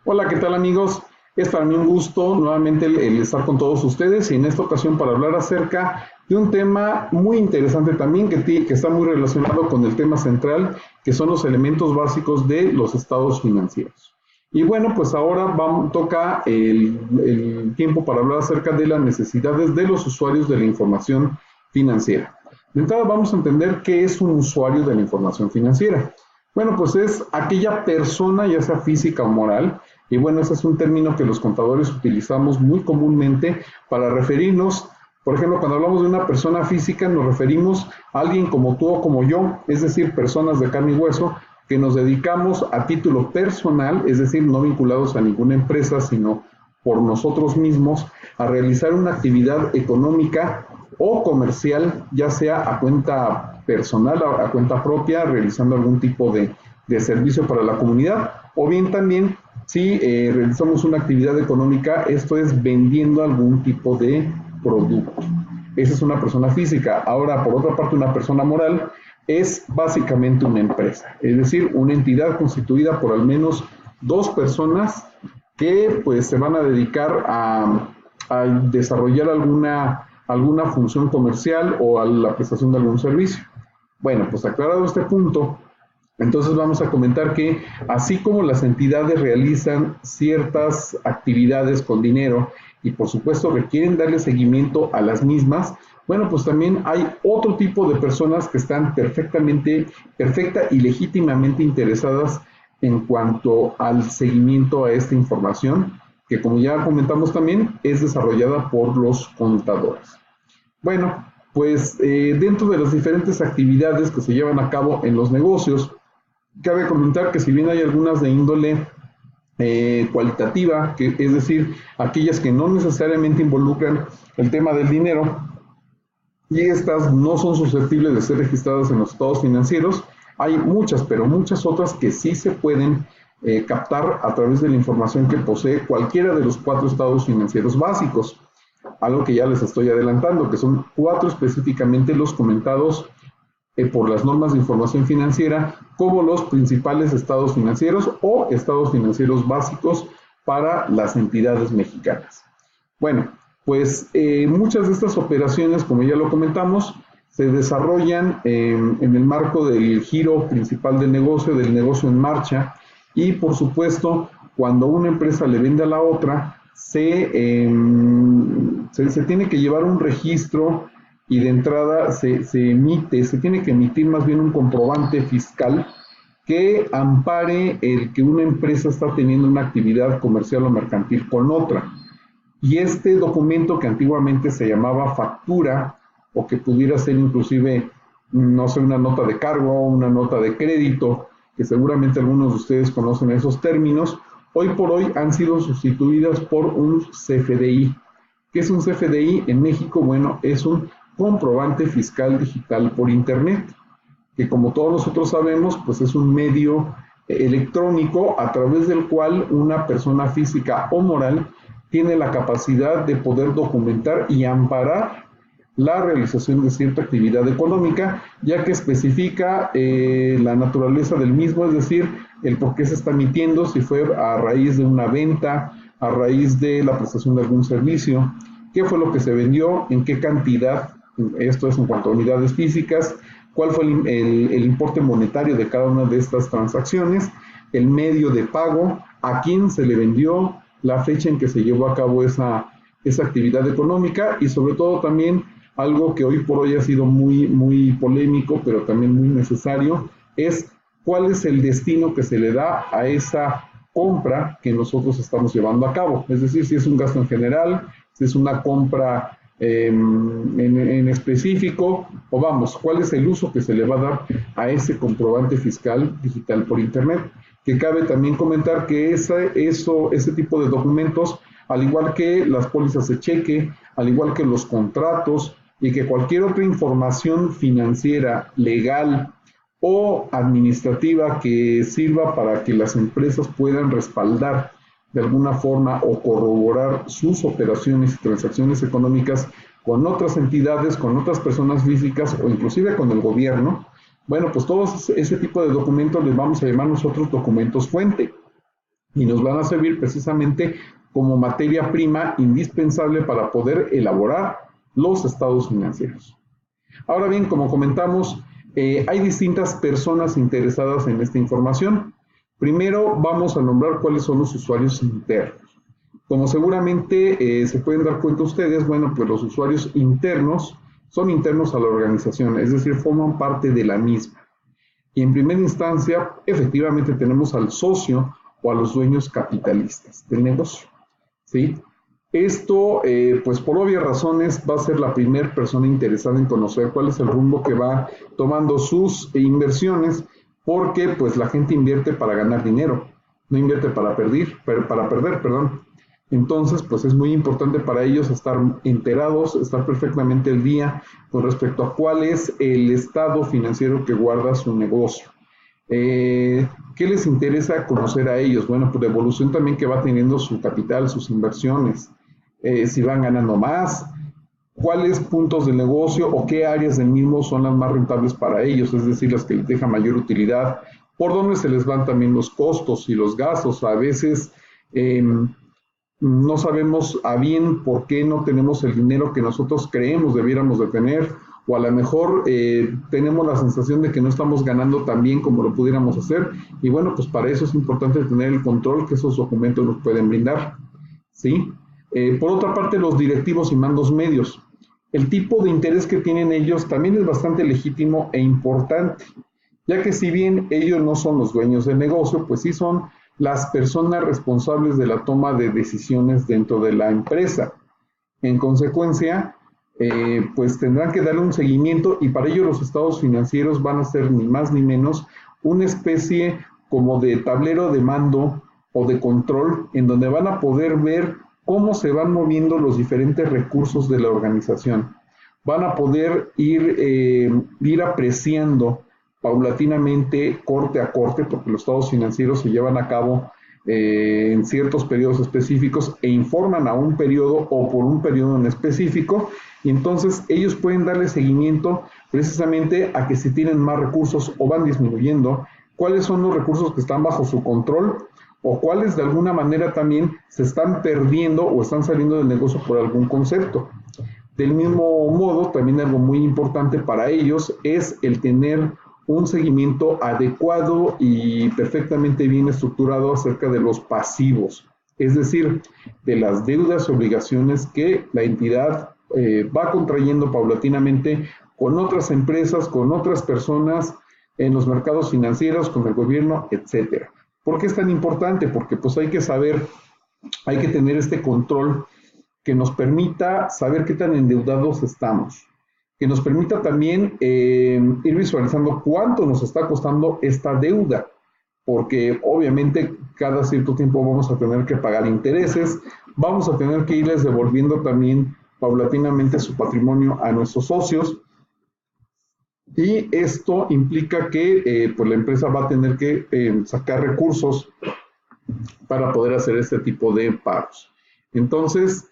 Hola, ¿qué tal amigos? Es para mí un gusto nuevamente el estar con todos ustedes y en esta ocasión para hablar acerca de un tema muy interesante también que está muy relacionado con el tema central, que son los elementos básicos de los estados financieros. Y bueno, pues ahora toca el tiempo para hablar acerca de las necesidades de los usuarios de la información financiera. De entrada vamos a entender qué es un usuario de la información financiera. Bueno, pues es aquella persona, ya sea física o moral, y bueno, ese es un término que los contadores utilizamos muy comúnmente para referirnos, por ejemplo, cuando hablamos de una persona física, nos referimos a alguien como tú o como yo, es decir, personas de carne y hueso, que nos dedicamos a título personal, es decir, no vinculados a ninguna empresa, sino por nosotros mismos, a realizar una actividad económica o comercial, ya sea a cuenta personal, a cuenta propia, realizando algún tipo de servicio para la comunidad, o bien también si realizamos una actividad económica, esto es vendiendo algún tipo de producto. Esa es una persona física. Ahora, por otra parte, una persona moral es básicamente una empresa, es decir, una entidad constituida por al menos dos personas que pues se van a dedicar a desarrollar alguna función comercial o a la prestación de algún servicio. Bueno, pues aclarado este punto, entonces vamos a comentar que así como las entidades realizan ciertas actividades con dinero y por supuesto requieren darle seguimiento a las mismas, bueno, pues también hay otro tipo de personas que están perfecta y legítimamente interesadas en cuanto al seguimiento a esta información, que como ya comentamos también es desarrollada por los contadores. Bueno, pues dentro de las diferentes actividades que se llevan a cabo en los negocios, cabe comentar que si bien hay algunas de índole cualitativa, que es decir, aquellas que no necesariamente involucran el tema del dinero, y estas no son susceptibles de ser registradas en los estados financieros, hay muchas, pero muchas otras que sí se pueden captar a través de la información que posee cualquiera de los cuatro estados financieros básicos. Algo que ya les estoy adelantando, que son cuatro específicamente los comentados por las normas de información financiera como los principales estados financieros o estados financieros básicos para las entidades mexicanas. Bueno, pues muchas de estas operaciones, como ya lo comentamos, se desarrollan en el marco del giro principal del negocio en marcha, y por supuesto, cuando una empresa le vende a la otra, se tiene que llevar un registro y de entrada se tiene que emitir más bien un comprobante fiscal que ampare el que una empresa está teniendo una actividad comercial o mercantil con otra. Y este documento, que antiguamente se llamaba factura, o que pudiera ser inclusive, no sé, una nota de cargo, una nota de crédito, que seguramente algunos de ustedes conocen esos términos, hoy por hoy han sido sustituidas por un CFDI. ¿Qué es un CFDI en México? Bueno, es un comprobante fiscal digital por Internet, que como todos nosotros sabemos, pues es un medio electrónico a través del cual una persona física o moral tiene la capacidad de poder documentar y amparar la realización de cierta actividad económica, ya que especifica la naturaleza del mismo, es decir, el por qué se está emitiendo, si fue a raíz de una venta, a raíz de la prestación de algún servicio, qué fue lo que se vendió, en qué cantidad, esto es en cuanto a unidades físicas, cuál fue el importe monetario de cada una de estas transacciones, el medio de pago, a quién se le vendió, la fecha en que se llevó a cabo esa actividad económica, y sobre todo también algo que hoy por hoy ha sido muy polémico, pero también muy necesario, es cuál es el destino que se le da a esa compra que nosotros estamos llevando a cabo. Es decir, si es un gasto en general, si es una compra en específico, o vamos, cuál es el uso que se le va a dar a ese comprobante fiscal digital por Internet. Que cabe también comentar que ese tipo de documentos, al igual que las pólizas de cheque, al igual que los contratos y que cualquier otra información financiera, legal o administrativa que sirva para que las empresas puedan respaldar de alguna forma o corroborar sus operaciones y transacciones económicas con otras entidades, con otras personas físicas o inclusive con el gobierno, bueno, pues todos ese tipo de documentos les vamos a llamar nosotros documentos fuente. y nos van a servir precisamente como materia prima indispensable para poder elaborar los estados financieros. Ahora bien, como comentamos, hay distintas personas interesadas en esta información. Primero vamos a nombrar cuáles son los usuarios internos. Como seguramente se pueden dar cuenta ustedes, bueno, pues los usuarios internos son internos a la organización, es decir, forman parte de la misma. Y en primera instancia, efectivamente tenemos al socio o a los dueños capitalistas del negocio, ¿sí? Esto, pues por obvias razones, va a ser la primera persona interesada en conocer cuál es el rumbo que va tomando sus inversiones, porque pues la gente invierte para ganar dinero, no invierte para perder, perdón. Entonces, pues es muy importante para ellos estar enterados, estar perfectamente al día con respecto a cuál es el estado financiero que guarda su negocio. ¿Qué les interesa conocer a ellos? Bueno, pues la evolución también que va teniendo su capital, sus inversiones, si van ganando más, cuáles puntos del negocio o qué áreas del mismo son las más rentables para ellos, es decir, las que les dejan mayor utilidad, por dónde se les van también los costos y los gastos. A veces no sabemos a bien por qué no tenemos el dinero que nosotros creemos debiéramos de tener, o a lo mejor tenemos la sensación de que no estamos ganando tan bien como lo pudiéramos hacer, y bueno, pues para eso es importante tener el control que esos documentos nos pueden brindar, ¿sí? Por otra parte, los directivos y mandos medios. El tipo de interés que tienen ellos también es bastante legítimo e importante, ya que si bien ellos no son los dueños del negocio, pues sí son las personas responsables de la toma de decisiones dentro de la empresa. En consecuencia, pues tendrán que darle un seguimiento, y para ello los estados financieros van a ser ni más ni menos una especie como de tablero de mando o de control, en donde van a poder ver cómo se van moviendo los diferentes recursos de la organización. Van a poder ir apreciando paulatinamente, corte a corte, porque los estados financieros se llevan a cabo en ciertos periodos específicos e informan a un periodo o por un periodo en específico, y entonces ellos pueden darle seguimiento precisamente a que si tienen más recursos o van disminuyendo, cuáles son los recursos que están bajo su control o cuáles de alguna manera también se están perdiendo o están saliendo del negocio por algún concepto. Del mismo modo, también algo muy importante para ellos es el tener un seguimiento adecuado y perfectamente bien estructurado acerca de los pasivos, es decir, de las deudas y obligaciones que la entidad va contrayendo paulatinamente con otras empresas, con otras personas, en los mercados financieros, con el gobierno, etcétera. ¿Por qué es tan importante? Porque pues hay que saber, hay que tener este control que nos permita saber qué tan endeudados estamos, que nos permita también ir visualizando cuánto nos está costando esta deuda, porque obviamente cada cierto tiempo vamos a tener que pagar intereses, vamos a tener que irles devolviendo también paulatinamente su patrimonio a nuestros socios, y esto implica que pues la empresa va a tener que sacar recursos para poder hacer este tipo de pagos. Entonces,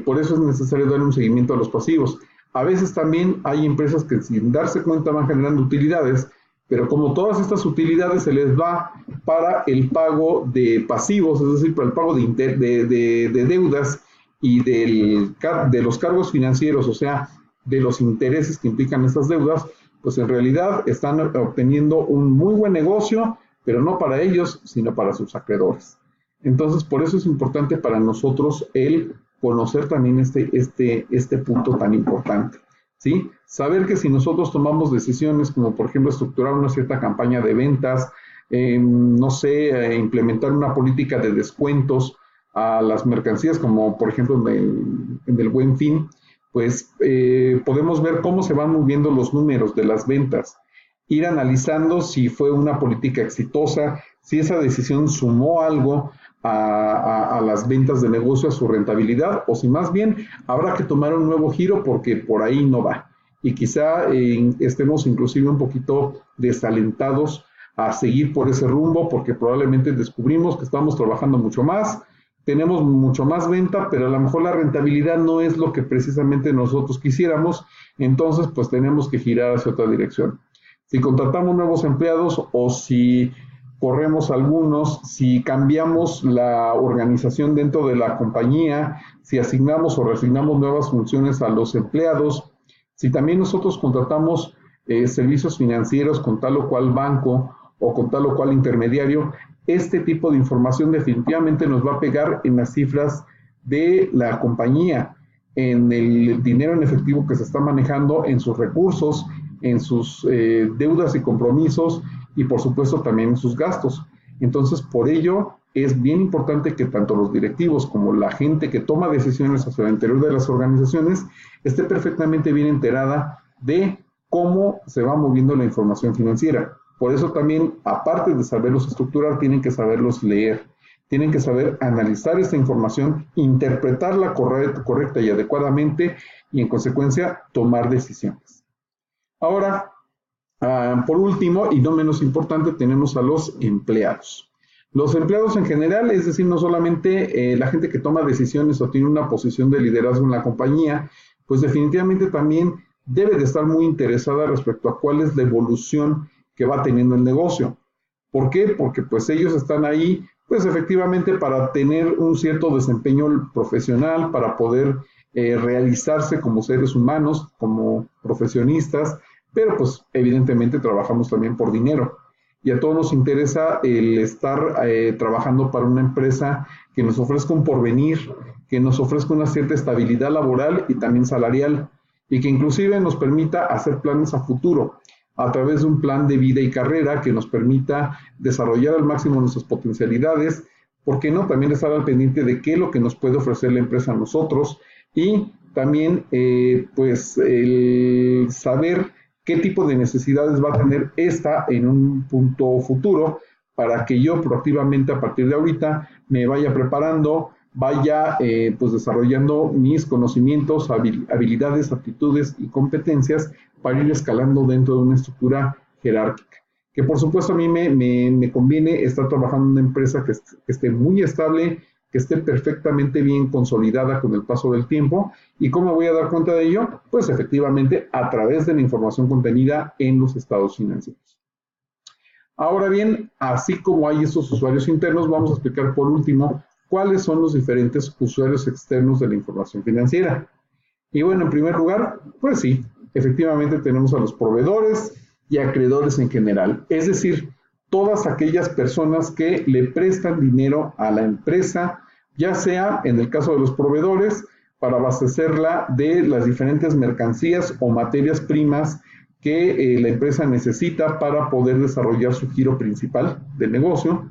por eso es necesario dar un seguimiento a los pasivos. A veces también hay empresas que sin darse cuenta van generando utilidades, pero como todas estas utilidades se les va para el pago de pasivos, es decir, para el pago de deudas y de los cargos financieros, o sea, de los intereses que implican estas deudas, pues en realidad están obteniendo un muy buen negocio, pero no para ellos, sino para sus acreedores. Entonces, por eso es importante para nosotros el conocer también este punto tan importante, ¿sí? Saber que si nosotros tomamos decisiones como, por ejemplo, estructurar una cierta campaña de ventas, no sé, implementar una política de descuentos a las mercancías, como por ejemplo en el Buen Fin, pues podemos ver cómo se van moviendo los números de las ventas, ir analizando si fue una política exitosa, si esa decisión sumó algo a las ventas de negocio, a su rentabilidad, o si más bien habrá que tomar un nuevo giro porque por ahí no va. Y quizá estemos inclusive un poquito desalentados a seguir por ese rumbo porque probablemente descubrimos que estamos trabajando mucho más, tenemos mucho más venta, pero a lo mejor la rentabilidad no es lo que precisamente nosotros quisiéramos, entonces pues tenemos que girar hacia otra dirección. Si contratamos nuevos empleados o si corremos algunos, si cambiamos la organización dentro de la compañía, si asignamos o reasignamos nuevas funciones a los empleados, si también nosotros contratamos servicios financieros con tal o cual banco o con tal o cual intermediario, este tipo de información definitivamente nos va a pegar en las cifras de la compañía, en el dinero en efectivo que se está manejando, en sus recursos, en sus deudas y compromisos y por supuesto también en sus gastos. Entonces, por ello es bien importante que tanto los directivos como la gente que toma decisiones hacia el interior de las organizaciones esté perfectamente bien enterada de cómo se va moviendo la información financiera. Por eso también, aparte de saberlos estructurar, tienen que saberlos leer. Tienen que saber analizar esta información, interpretarla correcta y adecuadamente y en consecuencia tomar decisiones. Ahora, por último y no menos importante, tenemos a los empleados. Los empleados en general, es decir, no solamente la gente que toma decisiones o tiene una posición de liderazgo en la compañía, pues definitivamente también debe de estar muy interesada respecto a cuál es la evolución que va teniendo el negocio. ¿Por qué? Porque pues ellos están ahí, pues efectivamente para tener un cierto desempeño profesional, para poder realizarse como seres humanos, como profesionistas, pero pues evidentemente trabajamos también por dinero. Y a todos nos interesa el estar trabajando para una empresa que nos ofrezca un porvenir, que nos ofrezca una cierta estabilidad laboral y también salarial, y que inclusive nos permita hacer planes a futuro a través de un plan de vida y carrera que nos permita desarrollar al máximo nuestras potencialidades, ¿por qué no? También estar al pendiente de qué es lo que nos puede ofrecer la empresa a nosotros y también pues el saber qué tipo de necesidades va a tener esta en un punto futuro para que yo proactivamente a partir de ahorita me vaya preparando, vaya pues desarrollando mis conocimientos, habilidades, aptitudes y competencias para ir escalando dentro de una estructura jerárquica. Que por supuesto a mí me conviene estar trabajando en una empresa que esté muy estable, que esté perfectamente bien consolidada con el paso del tiempo. ¿Y cómo voy a dar cuenta de ello? Pues efectivamente a través de la información contenida en los estados financieros. Ahora bien, así como hay estos usuarios internos, vamos a explicar por último cuáles son los diferentes usuarios externos de la información financiera. Y bueno, en primer lugar, pues sí, efectivamente tenemos a los proveedores y acreedores en general, es decir, todas aquellas personas que le prestan dinero a la empresa, ya sea en el caso de los proveedores, para abastecerla de las diferentes mercancías o materias primas que la empresa necesita para poder desarrollar su giro principal del negocio.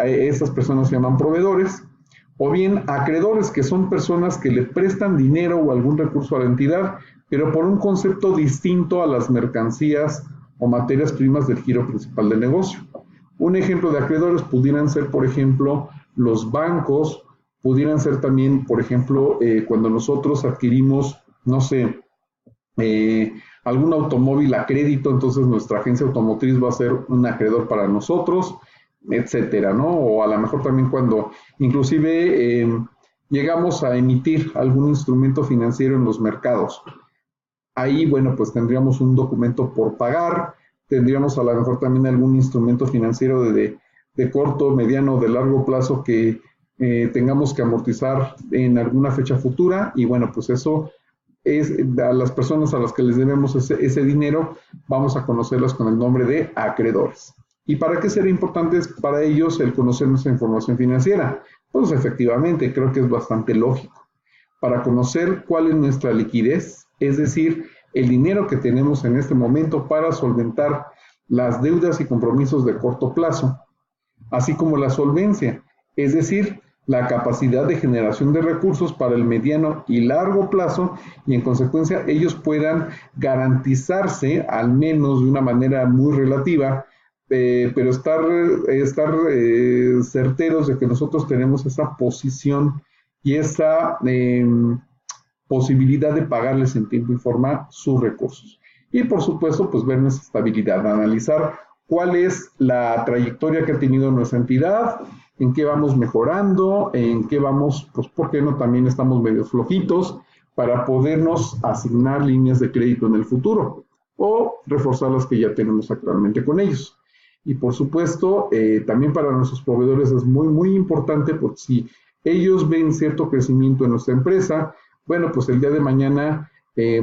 Estas personas se llaman proveedores. O bien acreedores, que son personas que le prestan dinero o algún recurso a la entidad, pero por un concepto distinto a las mercancías o materias primas del giro principal del negocio. Un ejemplo de acreedores pudieran ser, por ejemplo, los bancos, pudieran ser también, por ejemplo, cuando nosotros adquirimos, no sé, algún automóvil a crédito, entonces nuestra agencia automotriz va a ser un acreedor para nosotros, etcétera, ¿no? O a lo mejor también cuando inclusive llegamos a emitir algún instrumento financiero en los mercados. Ahí, bueno, pues tendríamos un documento por pagar, tendríamos a lo mejor también algún instrumento financiero de corto, mediano, de largo plazo que tengamos que amortizar en alguna fecha futura y bueno, pues eso es a las personas a las que les debemos ese dinero, vamos a conocerlas con el nombre de acreedores. ¿Y para qué sería importante para ellos el conocer nuestra información financiera? Pues efectivamente, creo que es bastante lógico. Para conocer cuál es nuestra liquidez, es decir, el dinero que tenemos en este momento para solventar las deudas y compromisos de corto plazo, así como la solvencia, es decir, la capacidad de generación de recursos para el mediano y largo plazo y en consecuencia ellos puedan garantizarse, al menos de una manera muy relativa, pero estar certeros de que nosotros tenemos esa posición y esa posibilidad de pagarles en tiempo y forma sus recursos. Y por supuesto, pues ver nuestra estabilidad, analizar cuál es la trayectoria que ha tenido nuestra entidad, en qué vamos mejorando, en qué vamos, pues por qué no también estamos medio flojitos para podernos asignar líneas de crédito en el futuro o reforzar las que ya tenemos actualmente con ellos. Y por supuesto, también para nuestros proveedores es muy, muy importante, porque si ellos ven cierto crecimiento en nuestra empresa, bueno, pues el día de mañana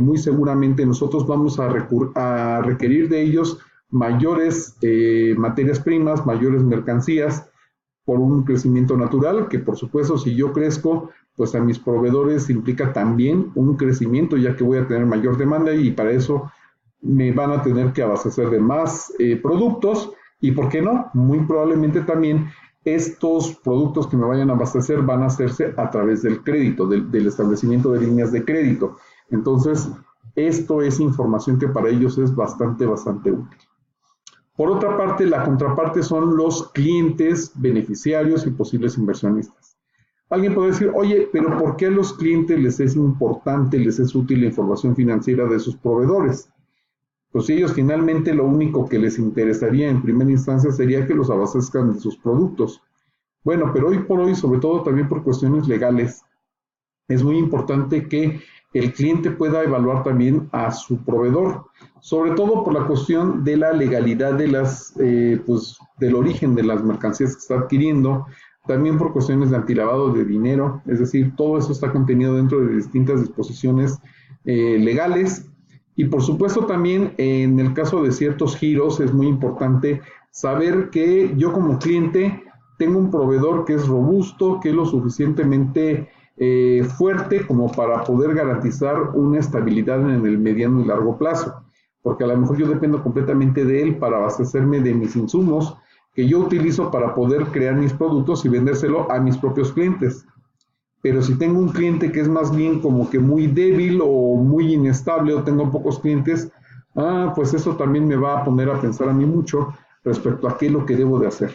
muy seguramente nosotros vamos a requerir de ellos mayores materias primas, mayores mercancías por un crecimiento natural, que por supuesto si yo crezco, pues a mis proveedores implica también un crecimiento, ya que voy a tener mayor demanda y para eso me van a tener que abastecer de más productos y, ¿por qué no? Muy probablemente también estos productos que me vayan a abastecer van a hacerse a través del crédito, del establecimiento de líneas de crédito. Entonces, esto es información que para ellos es bastante, bastante útil. Por otra parte, la contraparte son los clientes, beneficiarios y posibles inversionistas. Alguien puede decir, oye, pero ¿por qué a los clientes les es importante, les es útil la información financiera de sus proveedores? Pues ellos finalmente lo único que les interesaría en primera instancia sería que los abastezcan de sus productos. Bueno, pero hoy por hoy, sobre todo también por cuestiones legales, es muy importante que el cliente pueda evaluar también a su proveedor, sobre todo por la cuestión de la legalidad de pues, del origen de las mercancías que está adquiriendo, también por cuestiones de antilavado de dinero, es decir, todo eso está contenido dentro de distintas disposiciones legales. Y por supuesto también en el caso de ciertos giros es muy importante saber que yo como cliente tengo un proveedor que es robusto, que es lo suficientemente fuerte como para poder garantizar una estabilidad en el mediano y largo plazo, porque a lo mejor yo dependo completamente de él para abastecerme de mis insumos que yo utilizo para poder crear mis productos y vendérselo a mis propios clientes. Pero si tengo un cliente que es más bien como que muy débil o muy inestable o tengo pocos clientes, pues eso también me va a poner a pensar a mí mucho respecto a qué es lo que debo de hacer.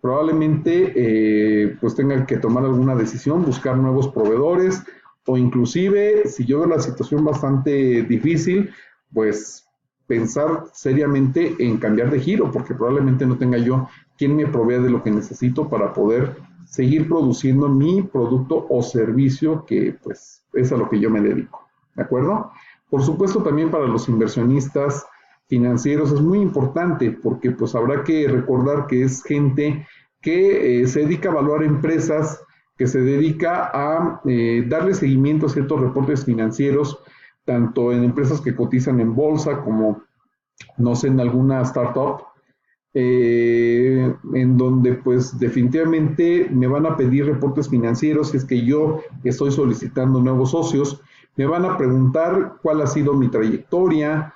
Probablemente pues tenga que tomar alguna decisión, buscar nuevos proveedores o inclusive si yo veo la situación bastante difícil, pues pensar seriamente en cambiar de giro, porque probablemente no tenga yo quien me provea de lo que necesito para poder seguir produciendo mi producto o servicio que pues es a lo que yo me dedico, ¿de acuerdo? Por supuesto también para los inversionistas financieros es muy importante porque pues habrá que recordar que es gente que se dedica a evaluar empresas, que se dedica a darle seguimiento a ciertos reportes financieros, tanto en empresas que cotizan en bolsa como, no sé, en alguna startup, en donde pues definitivamente me van a pedir reportes financieros si es que yo estoy solicitando nuevos socios, me van a preguntar cuál ha sido mi trayectoria,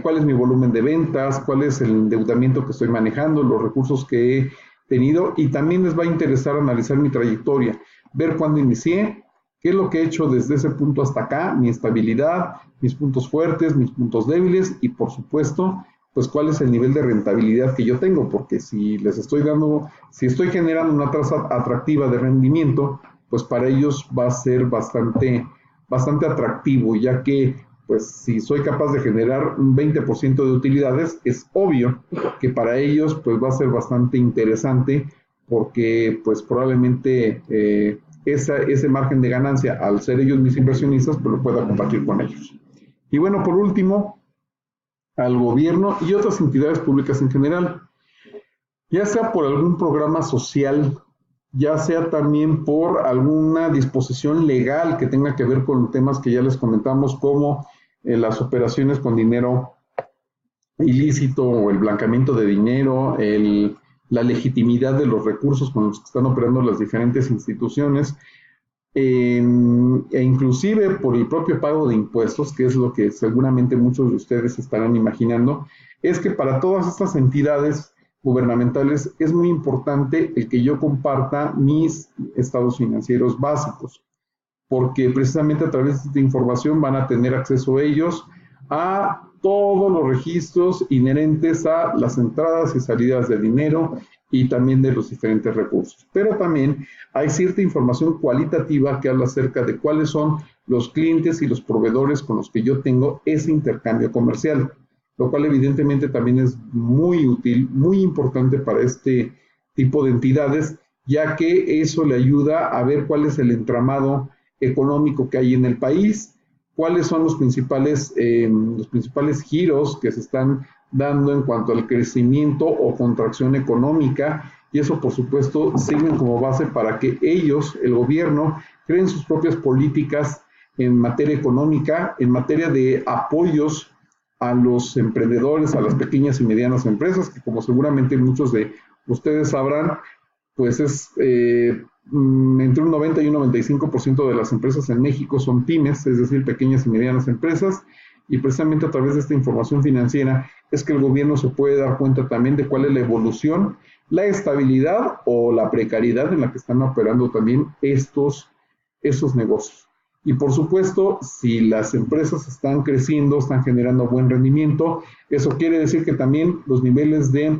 cuál es mi volumen de ventas, cuál es el endeudamiento que estoy manejando, los recursos que he tenido y también les va a interesar analizar mi trayectoria, ver cuándo inicié, qué es lo que he hecho desde ese punto hasta acá, mi estabilidad, mis puntos fuertes, mis puntos débiles y por supuesto pues cuál es el nivel de rentabilidad que yo tengo, porque si les estoy dando, si estoy generando una tasa atractiva de rendimiento, pues para ellos va a ser bastante atractivo, ya que pues si soy capaz de generar un 20% de utilidades, es obvio que para ellos pues va a ser bastante interesante, porque pues probablemente ese margen de ganancia, al ser ellos mis inversionistas, pues lo pueda compartir con ellos. Y bueno, por último, al gobierno y otras entidades públicas en general, ya sea por algún programa social, ya sea también por alguna disposición legal que tenga que ver con temas que ya les comentamos, como las operaciones con dinero ilícito o el blanqueamiento de dinero, la legitimidad de los recursos con los que están operando las diferentes instituciones, e inclusive por el propio pago de impuestos, que es lo que seguramente muchos de ustedes estarán imaginando, es que para todas estas entidades gubernamentales es muy importante el que yo comparta mis estados financieros básicos, porque precisamente a través de esta información van a tener acceso ellos a todos los registros inherentes a las entradas y salidas de dinero y también de los diferentes recursos. Pero también hay cierta información cualitativa que habla acerca de cuáles son los clientes y los proveedores con los que yo tengo ese intercambio comercial, lo cual evidentemente también es muy útil, muy importante para este tipo de entidades, ya que eso le ayuda a ver cuál es el entramado económico que hay en el país, cuáles son los principales giros que se están dando en cuanto al crecimiento o contracción económica, y eso por supuesto sirven como base para que ellos, el gobierno, creen sus propias políticas en materia económica, en materia de apoyos a los emprendedores, a las pequeñas y medianas empresas, que como seguramente muchos de ustedes sabrán, pues es entre un 90 y un 95% de las empresas en México son pymes, es decir, pequeñas y medianas empresas, y precisamente a través de esta información financiera es que el gobierno se puede dar cuenta también de cuál es la evolución, la estabilidad o la precariedad en la que están operando también esos negocios. Y por supuesto, si las empresas están creciendo, están generando buen rendimiento, eso quiere decir que también los niveles de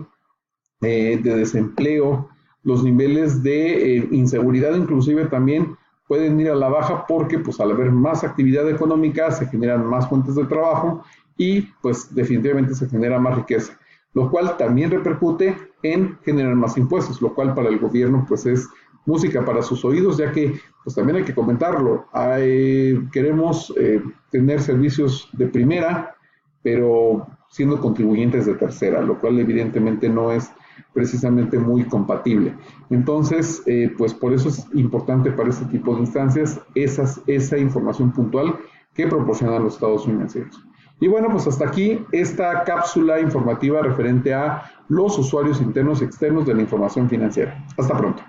desempleo, los niveles de inseguridad inclusive también pueden ir a la baja porque pues al haber más actividad económica se generan más fuentes de trabajo y pues definitivamente se genera más riqueza, lo cual también repercute en generar más impuestos, lo cual para el gobierno pues es música para sus oídos, ya que pues también hay que comentarlo, queremos tener servicios de primera, pero siendo contribuyentes de tercera, lo cual evidentemente no es precisamente muy compatible. Entonces, pues por eso es importante para este tipo de instancias esa información puntual que proporcionan los estados financieros. Y bueno, pues hasta aquí esta cápsula informativa referente a los usuarios internos y externos de la información financiera. Hasta pronto.